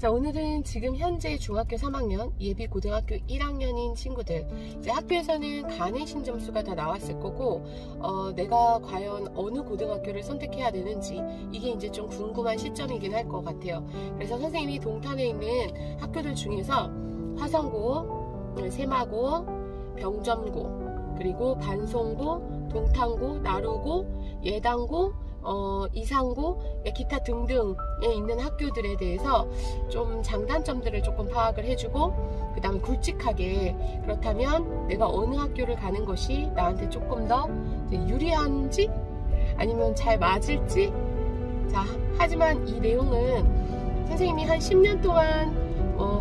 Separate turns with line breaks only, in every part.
자, 오늘은 지금 현재 중학교 3학년, 예비 고등학교 1학년인 친구들, 이제 학교에서는 가내신 점수가 다 나왔을 거고, 내가 과연 어느 고등학교를 선택해야 되는지, 이게 이제 좀 궁금한 시점이긴 할 것 같아요. 그래서 선생님이 동탄에 있는 학교들 중에서 화성고, 세마고, 병점고, 그리고 반송고, 동탄고, 나루고, 예당고, 이상고, 기타 등등에 있는 학교들에 대해서 좀 장단점들을 조금 파악을 해주고, 그 다음에 굵직하게 그렇다면 내가 어느 학교를 가는 것이 나한테 조금 더 유리한지 아니면 잘 맞을지. 자, 하지만 이 내용은 선생님이 한 10년 동안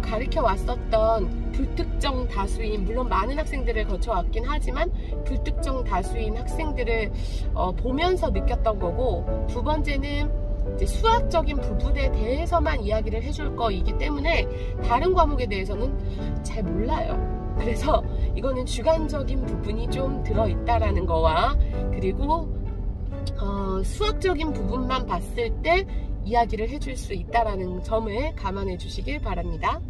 가르쳐 왔었던 불특정 다수인, 물론 많은 학생들을 거쳐왔긴 하지만 불특정 다수인 학생들을 보면서 느꼈던 거고, 두 번째는 이제 수학적인 부분에 대해서만 이야기를 해줄 거이기 때문에 다른 과목에 대해서는 잘 몰라요. 그래서 이거는 주관적인 부분이 좀 들어있다라는 거와, 그리고 수학적인 부분만 봤을 때 이야기를 해줄 수 있다라는 점을 감안해 주시길 바랍니다.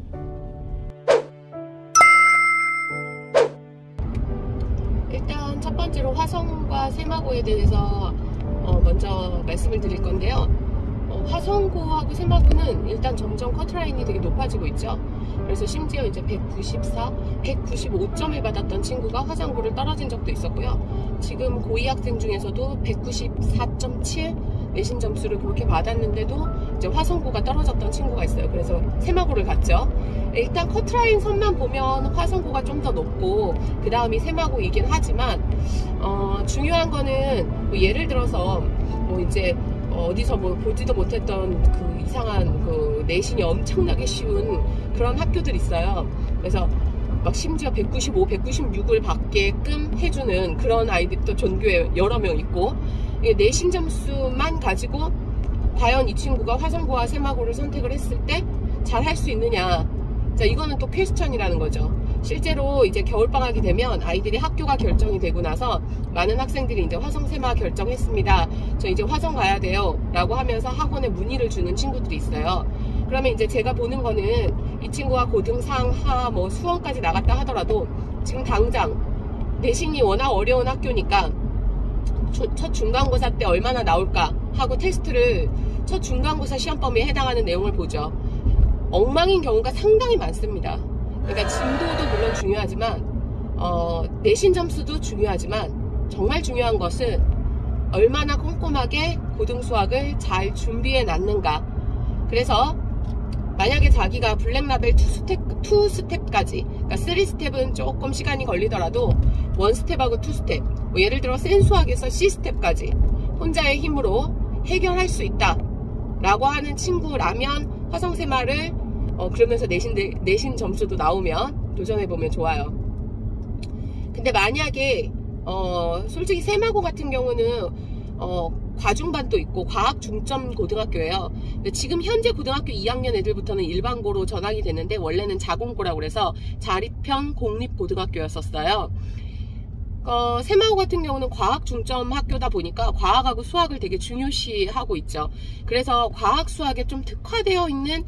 일단 첫 번째로 화성과 세마고에 대해서 먼저 말씀을 드릴 건데요. 화성고하고 세마고는 일단 점점 커트라인이 되게 높아지고 있죠. 그래서 심지어 이제 194, 195점을 받았던 친구가 화성고를 떨어진 적도 있었고요. 지금 고2 학생 중에서도 194.7 내신 점수를 그렇게 받았는데도 이제 화성고가 떨어졌던 친구가 있어요. 그래서 세마고를 갔죠. 일단 커트라인 선만 보면 화성고가 좀 더 높고 그 다음이 세마고이긴 하지만 중요한 거는 뭐 예를 들어서 뭐 이제 어디서 뭐 보지도 못했던 그 이상한 그 내신이 엄청나게 쉬운 그런 학교들 있어요. 그래서 막 심지어 195, 196을 받게끔 해주는 그런 아이들도 전교에 여러 명 있고, 내신 점수만 가지고 과연 이 친구가 화성고와 세마고를 선택을 했을 때 잘 할 수 있느냐. 자, 이거는 또 퀘스천이라는 거죠. 실제로 이제 겨울방학이 되면 아이들이 학교가 결정이 되고 나서 많은 학생들이 이제 화성 세마 결정했습니다, 저 이제 화성 가야 돼요 라고 하면서 학원에 문의를 주는 친구들이 있어요. 그러면 이제 제가 보는 거는 이 친구가 고등, 상, 하, 뭐 수원까지 나갔다 하더라도 지금 당장 내신이 워낙 어려운 학교니까 첫 중간고사 때 얼마나 나올까 하고 테스트를 첫 중간고사 시험 범위에 해당하는 내용을 보죠. 엉망인 경우가 상당히 많습니다. 그러니까 진도도 물론 중요하지만 내신 점수도 중요하지만 정말 중요한 것은 얼마나 꼼꼼하게 고등수학을 잘 준비해 놨는가. 그래서 만약에 자기가 블랙라벨 2스텝까지, 그러니까 3스텝은 조금 시간이 걸리더라도 1스텝하고 2스텝, 뭐 예를 들어 센수학에서 C스텝까지 혼자의 힘으로 해결할 수 있다 라고 하는 친구라면 화성세마를 그러면서 내신 점수도 나오면 도전해보면 좋아요. 근데 만약에 솔직히 세마고 같은 경우는 과중반도 있고 과학 중점 고등학교예요. 근데 지금 현재 고등학교 2학년 애들부터는 일반고로 전환이 됐는데 원래는 자공고라고 그래서 자립형 공립고등학교였었어요. 세마고 같은 경우는 과학 중점 학교다 보니까 과학하고 수학을 되게 중요시하고 있죠. 그래서 과학 수학에 좀 특화되어 있는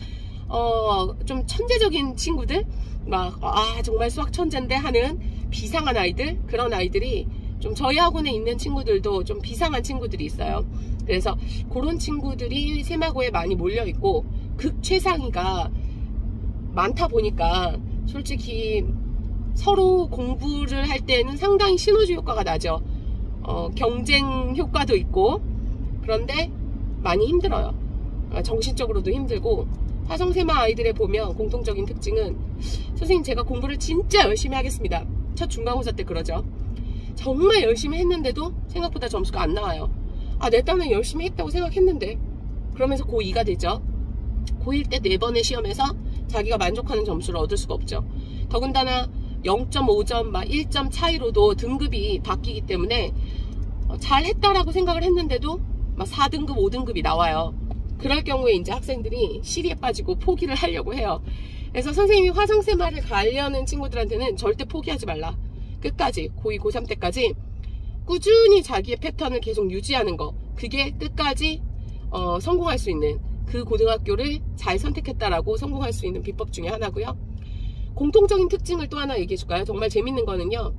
좀 천재적인 친구들, 막 정말 수학 천재인데 하는 비상한 아이들, 그런 아이들이 좀 저희 학원에 있는 친구들도 좀 비상한 친구들이 있어요. 그래서 그런 친구들이 세마고에 많이 몰려 있고 극최상위가 많다 보니까 솔직히 서로 공부를 할 때는 상당히 시너지 효과가 나죠. 경쟁 효과도 있고. 그런데 많이 힘들어요. 정신적으로도 힘들고. 화성세마 아이들에 보면 공통적인 특징은, 선생님 제가 공부를 진짜 열심히 하겠습니다, 첫 중간고사 때 그러죠. 정말 열심히 했는데도 생각보다 점수가 안 나와요. 내 딴엔 열심히 했다고 생각했는데. 그러면서 고2가 되죠. 고1 때 4번의 시험에서 자기가 만족하는 점수를 얻을 수가 없죠. 더군다나 0.5점, 1점 차이로도 등급이 바뀌기 때문에 잘했다라고 생각을 했는데도 4등급, 5등급이 나와요. 그럴 경우에 이제 학생들이 시리에 빠지고 포기를 하려고 해요. 그래서 선생님이 화성세마를 가려는 친구들한테는 절대 포기하지 말라. 끝까지 고2, 고3 때까지 꾸준히 자기의 패턴을 계속 유지하는 거, 그게 끝까지 성공할 수 있는 그 고등학교를 잘 선택했다라고 성공할 수 있는 비법 중에 하나고요. 공통적인 특징을 또 하나 얘기해 줄까요? 정말 재밌는 거는요.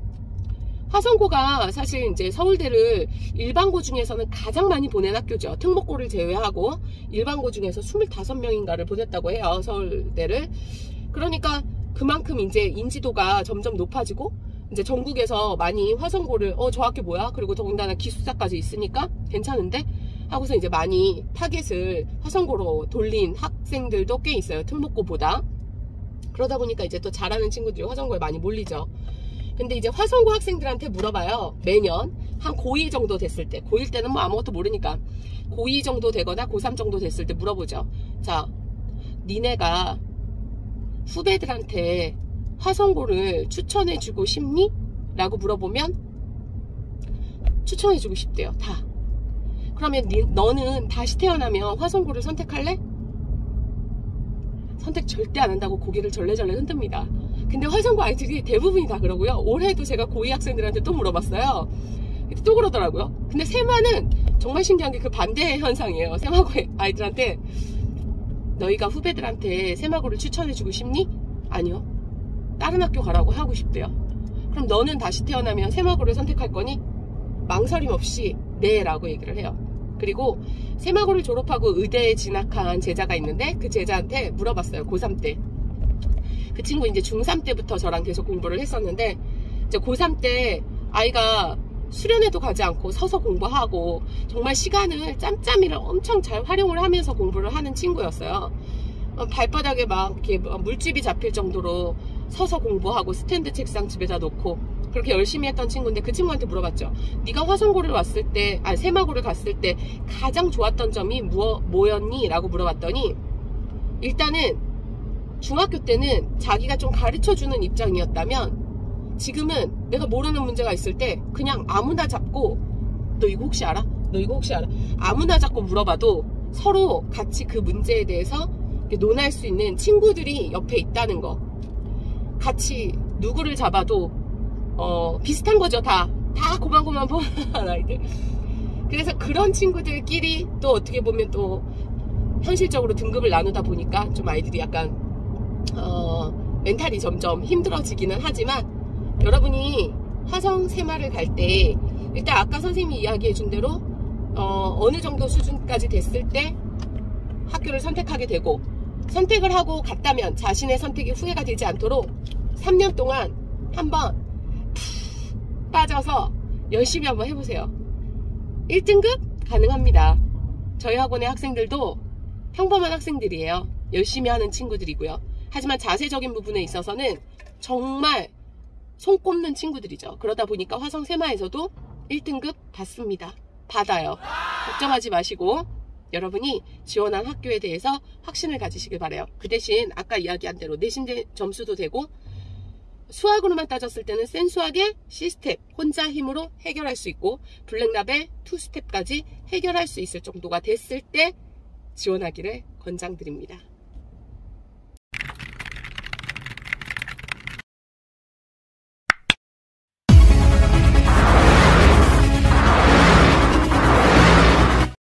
화성고가 사실 이제 서울대를 일반고 중에서는 가장 많이 보낸 학교죠. 특목고를 제외하고 일반고 중에서 25명인가를 보냈다고 해요. 서울대를. 그러니까 그만큼 이제 인지도가 점점 높아지고 이제 전국에서 많이 화성고를 저 학교 뭐야? 그리고 더군다나 기숙사까지 있으니까 괜찮은데? 하고서 이제 많이 타겟을 화성고로 돌린 학생들도 꽤 있어요. 특목고보다. 그러다 보니까 이제 또 잘하는 친구들이 화성고에 많이 몰리죠. 근데 이제 화성고 학생들한테 물어봐요. 매년 한 고2 정도 됐을 때, 고1 때는 뭐 아무것도 모르니까 고2 정도 되거나 고3 정도 됐을 때 물어보죠. 자, 니네가 후배들한테 화성고를 추천해주고 싶니? 라고 물어보면 추천해주고 싶대요. 다. 그러면 너는 다시 태어나면 화성고를 선택할래? 선택 절대 안 한다고 고개를 절레절레 흔듭니다. 근데 화성고 아이들이 대부분이 다 그러고요. 올해도 제가 고2 학생들한테 또 물어봤어요. 또 그러더라고요. 근데 세마는 정말 신기한 게 그 반대 현상이에요. 세마고 아이들한테 너희가 후배들한테 세마고를 추천해주고 싶니? 아니요. 다른 학교 가라고 하고 싶대요. 그럼 너는 다시 태어나면 세마고를 선택할 거니? 망설임 없이 네 라고 얘기를 해요. 그리고 세마고를 졸업하고 의대에 진학한 제자가 있는데 그 제자한테 물어봤어요. 고3 때. 그 친구 이제 중3 때부터 저랑 계속 공부를 했었는데 이제 고3 때 아이가 수련회도 가지 않고 서서 공부하고 정말 시간을 짬짬이를 엄청 잘 활용을 하면서 공부를 하는 친구였어요. 발바닥에 막 이렇게 물집이 잡힐 정도로 서서 공부하고 스탠드 책상 집에다 놓고 그렇게 열심히 했던 친구인데 그 친구한테 물어봤죠. 네가 화성고를 왔을 때, 세마고를 갔을 때 가장 좋았던 점이 뭐였니? 라고 물어봤더니 일단은 중학교 때는 자기가 좀 가르쳐주는 입장이었다면 지금은 내가 모르는 문제가 있을 때 그냥 아무나 잡고 너 이거 혹시 알아? 너 이거 혹시 알아? 아무나 잡고 물어봐도 서로 같이 그 문제에 대해서 논할 수 있는 친구들이 옆에 있다는 거. 같이 누구를 잡아도 비슷한 거죠. 다 고만고만 보는 아이들. 그래서 그런 친구들끼리 또 어떻게 보면 또 현실적으로 등급을 나누다 보니까 좀 아이들이 약간 멘탈이 점점 힘들어지기는 하지만 여러분이 화성 세마를 갈 때 일단 아까 선생님이 이야기해 준 대로 어느 정도 수준까지 됐을 때 학교를 선택하게 되고 선택을 하고 갔다면 자신의 선택이 후회가 되지 않도록 3년 동안 한번 푹 빠져서 열심히 한번 해보세요. 1등급 가능합니다. 저희 학원의 학생들도 평범한 학생들이에요. 열심히 하는 친구들이고요. 하지만 자세적인 부분에 있어서는 정말 손꼽는 친구들이죠. 그러다 보니까 화성 세마에서도 1등급 받아요. 걱정하지 마시고 여러분이 지원한 학교에 대해서 확신을 가지시길 바라요. 그 대신 아까 이야기한 대로 내신 점수도 되고 수학으로만 따졌을 때는 센 수학의 C스텝 혼자 힘으로 해결할 수 있고 블랙라벨 2스텝까지 해결할 수 있을 정도가 됐을 때 지원하기를 권장드립니다.